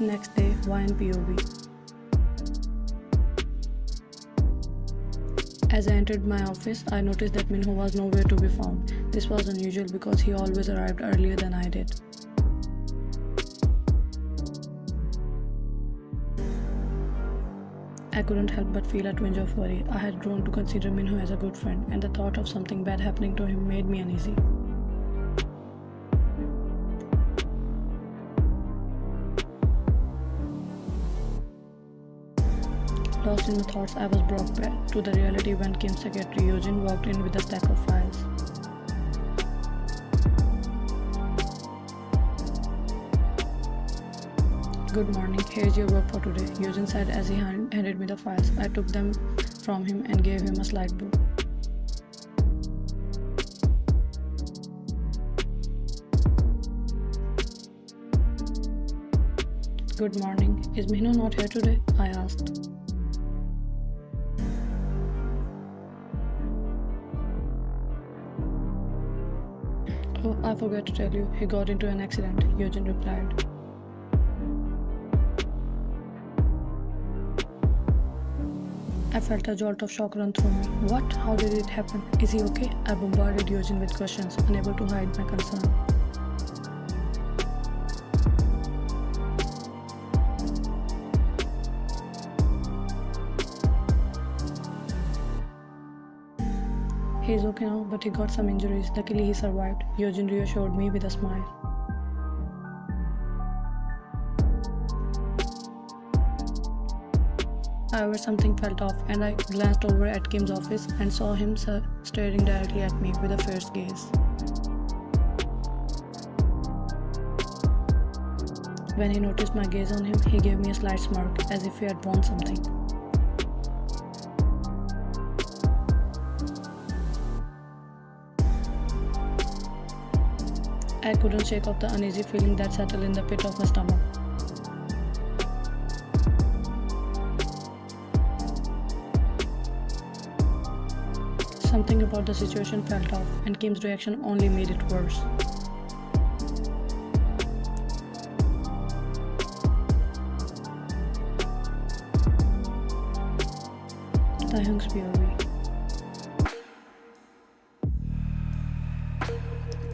Next day, wine POV. As I entered my office, I noticed that Minho was nowhere to be found. This was unusual because he always arrived earlier than I did. I couldn't help but feel a twinge of worry. I had grown to consider Minho as a good friend, and the thought of something bad happening to him made me uneasy. Lost in my thoughts, I was brought back to the reality when Kim's secretary Yojin walked in with a stack of files. Good morning, here's your work for today, Yojin said as he handed me the files. I took them from him and gave him a slide book. Good morning, is Mihno not here today? I asked. Oh, I forgot to tell you, he got into an accident, Yojin replied. I felt a jolt of shock run through me. What? How did it happen? Is he okay? I bombarded Yojin with questions, unable to hide my concern. He's okay now, but he got some injuries. Luckily, he survived. Yojin reassured me with a smile. However, something felt off, and I glanced over at Kim's office and saw him staring directly at me with a fierce gaze. When he noticed my gaze on him, he gave me a slight smirk, as if he had won something. I couldn't shake off the uneasy feeling that settled in the pit of my stomach. Something about the situation felt off, and Kim's reaction only made it worse. Taehyung's POV.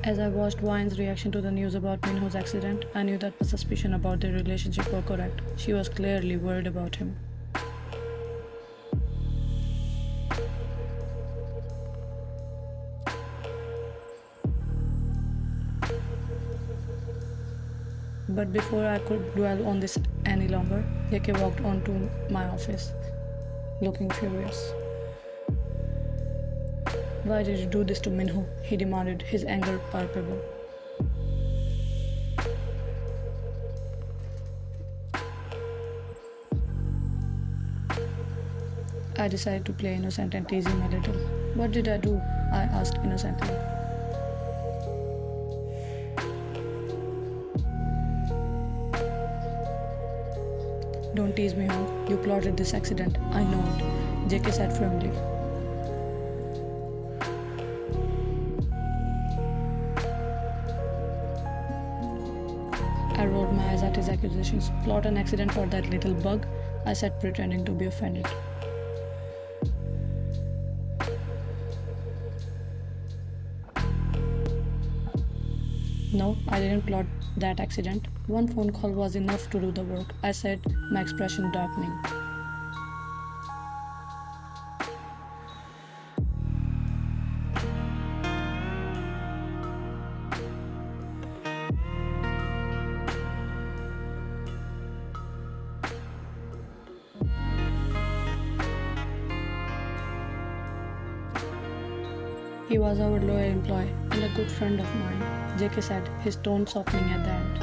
As I watched Wine's reaction to the news about Minho's accident, I knew that my suspicion about their relationship were correct. She was clearly worried about him. But before I could dwell on this any longer, Yeke walked onto my office, looking furious. Why did you do this to Minho? He demanded, his anger palpable. I decided to play innocent and tease him a little. What did I do? I asked innocently. Don't tease me, Hong. You plotted this accident. I know it, JK said firmly. I rolled my eyes at his accusations. Plot an accident for that little bug, I said, pretending to be offended. No, I didn't plot that accident. One phone call was enough to do the work, I said, my expression darkening. He was our loyal employee and a good friend of mine, JK said, his tone softening at the end.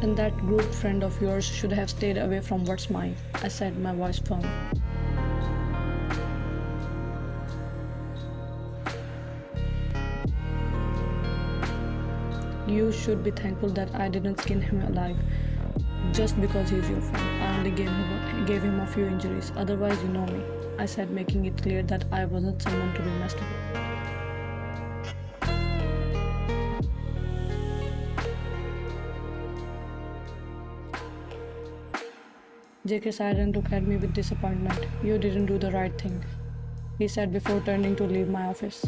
And that good friend of yours should have stayed away from what's mine, I said, my voice firm. You should be thankful that I didn't skin him alive. Just because he's your friend, I only gave him a few injuries. Otherwise, you know me, I said, making it clear that I wasn't someone to be messed with. JK sighed and looked at me with disappointment. You didn't do the right thing, he said before turning to leave my office.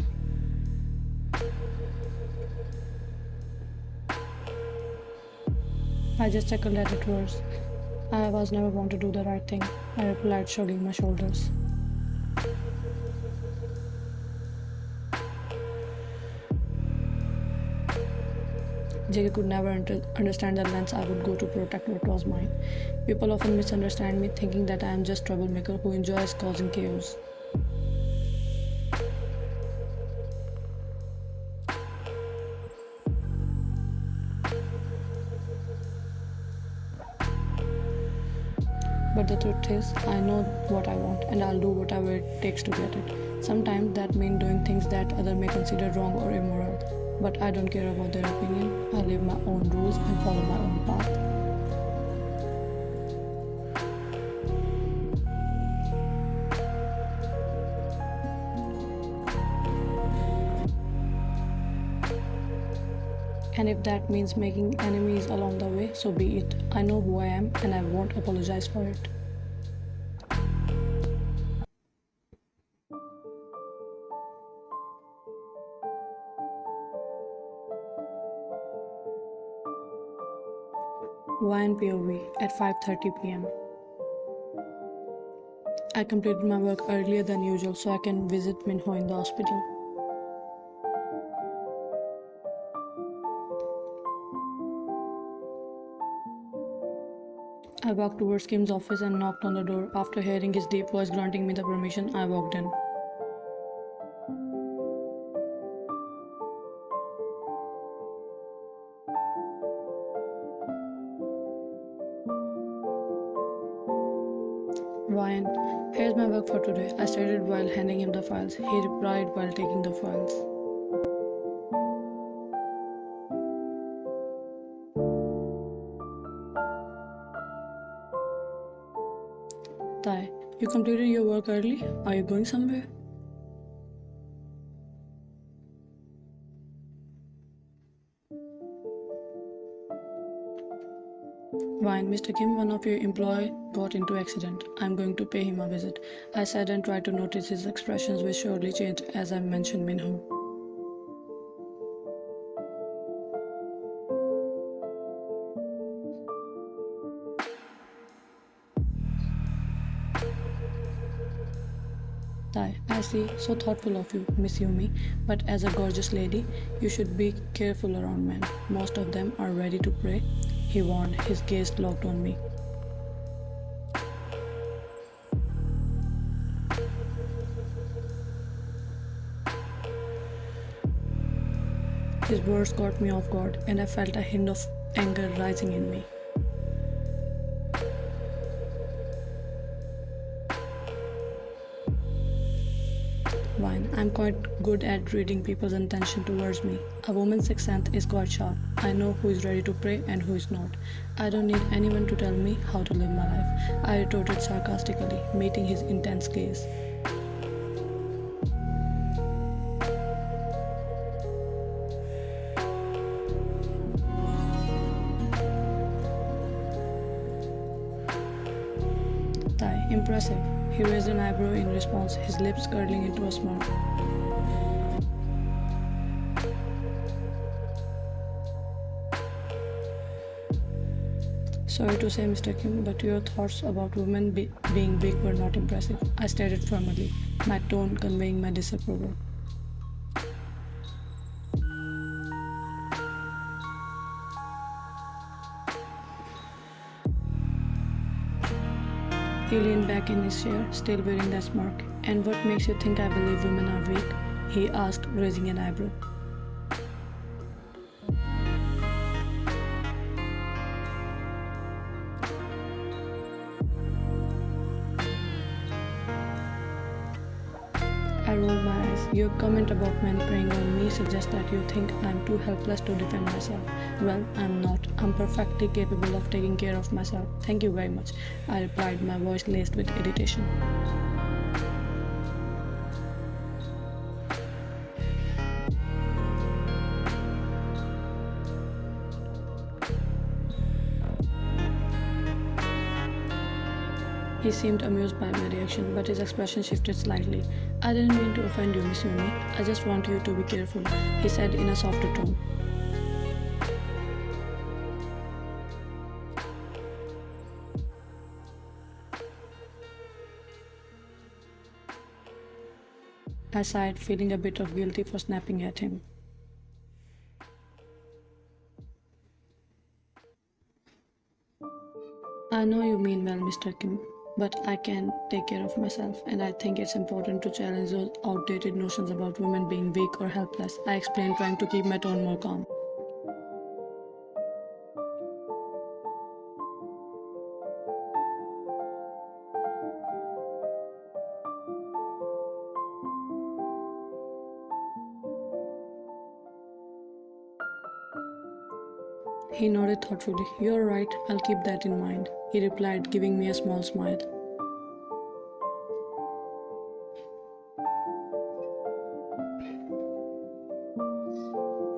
I just chuckled at it worse. I was never want to do the right thing, I replied, shrugging my shoulders. JK could never understand the lengths I would go to protect what was mine. People often misunderstand me, thinking that I am just a troublemaker who enjoys causing chaos. But the truth is, I know what I want and I'll do whatever it takes to get it. Sometimes that means doing things that others may consider wrong or immoral. But I don't care about their opinion. I live my own rules and follow my own path. And if that means making enemies along the way, so be it. I know who I am and I won't apologize for it. YN POV at 5:30 p.m. I completed my work earlier than usual so I can visit Minho in the hospital. I walked towards Kim's office and knocked on the door. After hearing his deep voice granting me the permission, I walked in. Ryan, here's my work for today. I stated while handing him the files. He replied while taking the files. Tai, you completed your work early? Are you going somewhere? Fine, Mr. Kim, one of your employee got into accident. I'm going to pay him a visit. I said and tried to notice his expressions, which surely changed as I mentioned Minho. Tai, I see, so thoughtful of you, Miss Yumi, but as a gorgeous lady, you should be careful around men. Most of them are ready to pray, he warned, his gaze locked on me. His words caught me off guard, and I felt a hint of anger rising in me. Fine, I'm quite good at reading people's intention towards me. A woman's sixth sense is quite sharp. I know who is ready to pray and who is not. I don't need anyone to tell me how to live my life, I retorted sarcastically, meeting his intense gaze. Tai, impressive. He raised an eyebrow in response, his lips curling into a smirk. Sorry to say, Mr. Kim, but your thoughts about women being big were not impressive. I stated firmly, my tone conveying my disapproval. He leaned back in his chair, still wearing that smirk. And what makes you think I believe women are weak? He asked, raising an eyebrow. I rolled my eyes. Your comment about men preying on me suggests that you think I'm too helpless to defend myself. Well, I'm not. I'm perfectly capable of taking care of myself. Thank you very much, I replied, my voice laced with irritation. He seemed amused by my reaction, but his expression shifted slightly. I didn't mean to offend you, Miss Yumi. I just want you to be careful, he said in a softer tone. I sighed, feeling a bit of guilty for snapping at him. I know you mean well, Mr. Kim, but I can take care of myself, and I think it's important to challenge those outdated notions about women being weak or helpless. I explained, trying to keep my tone more calm. He nodded thoughtfully. You're right, I'll keep that in mind, he replied, giving me a small smile.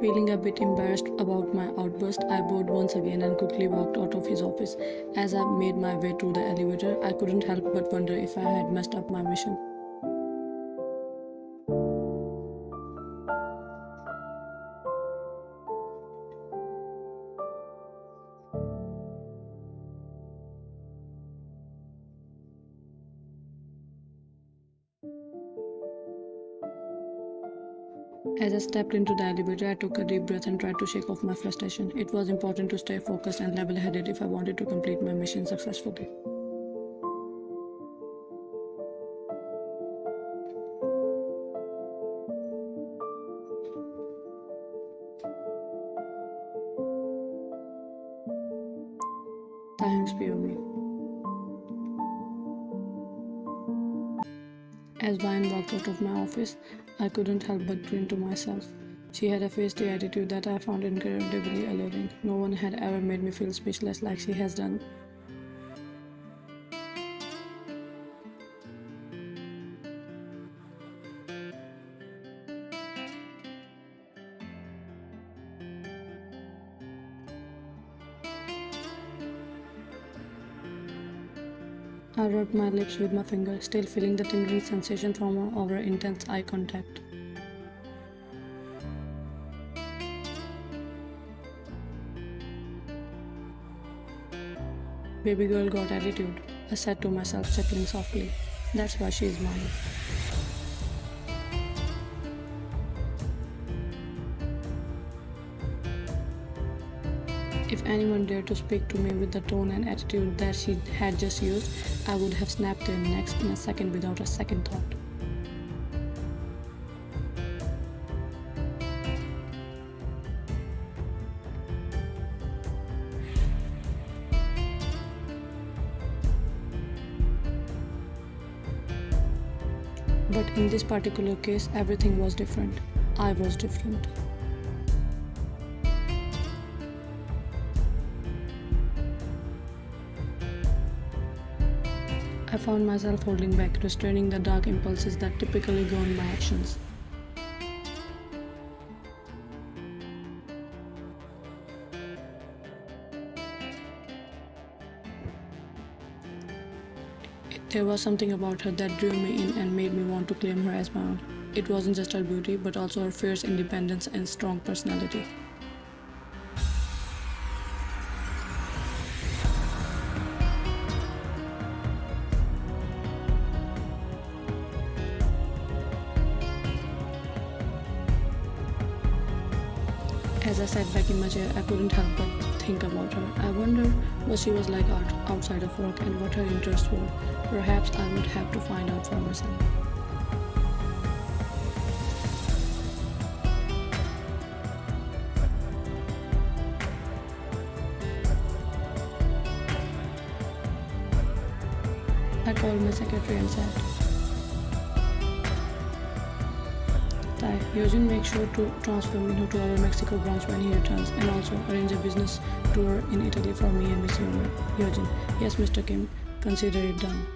Feeling a bit embarrassed about my outburst, I bowed once again and quickly walked out of his office. As I made my way to the elevator, I couldn't help but wonder if I had messed up my mission. As I stepped into the elevator, I took a deep breath and tried to shake off my frustration. It was important to stay focused and level headed if I wanted to complete my mission successfully. Taehyung's POV. As Vine walked out of my office, I couldn't help but grin to myself. She had a feisty attitude that I found incredibly alluring. No one had ever made me feel speechless like she has done. I rubbed my lips with my finger, still feeling the tingling sensation from our intense eye contact. Baby girl got attitude, I said to myself, chuckling softly. That's why she is mine. If anyone dared to speak to me with the tone and attitude that she had just used, I would have snapped their necks in a second without a second thought. But in this particular case, everything was different. I was different. I found myself holding back, restraining the dark impulses that typically govern my actions. There was something about her that drew me in and made me want to claim her as my own. It wasn't just her beauty, but also her fierce independence and strong personality. As I sat back in my chair, I couldn't help but think about her. I wonder what she was like outside of work and what her interests were. Perhaps I would have to find out for myself. I called my secretary and said, Tai, Yojin, make sure to transfer Minho to our Mexico branch when he returns, and also arrange a business tour in Italy for me and Miss Yumi. Yojin, yes, Mr. Kim, consider it done.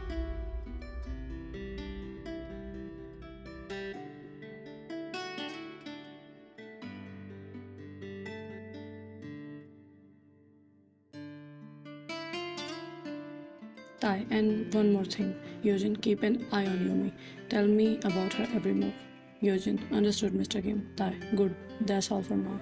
Tai, and one more thing. Eugene, keep an eye on Yumi. Tell me about her every move. Eugene, understood, Mr. Kim. Tai, good. That's all for now.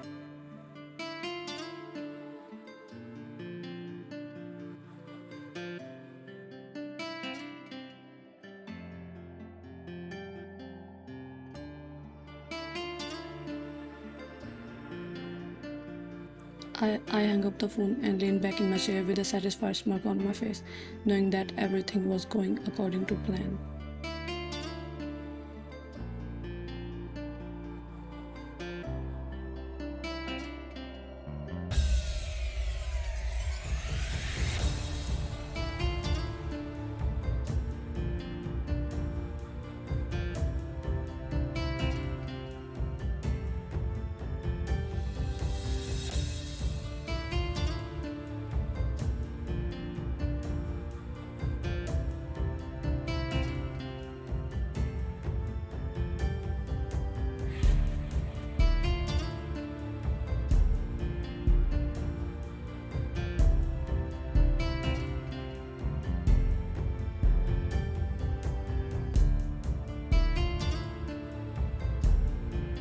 I hung up the phone and leaned back in my chair with a satisfied smirk on my face, knowing that everything was going according to plan.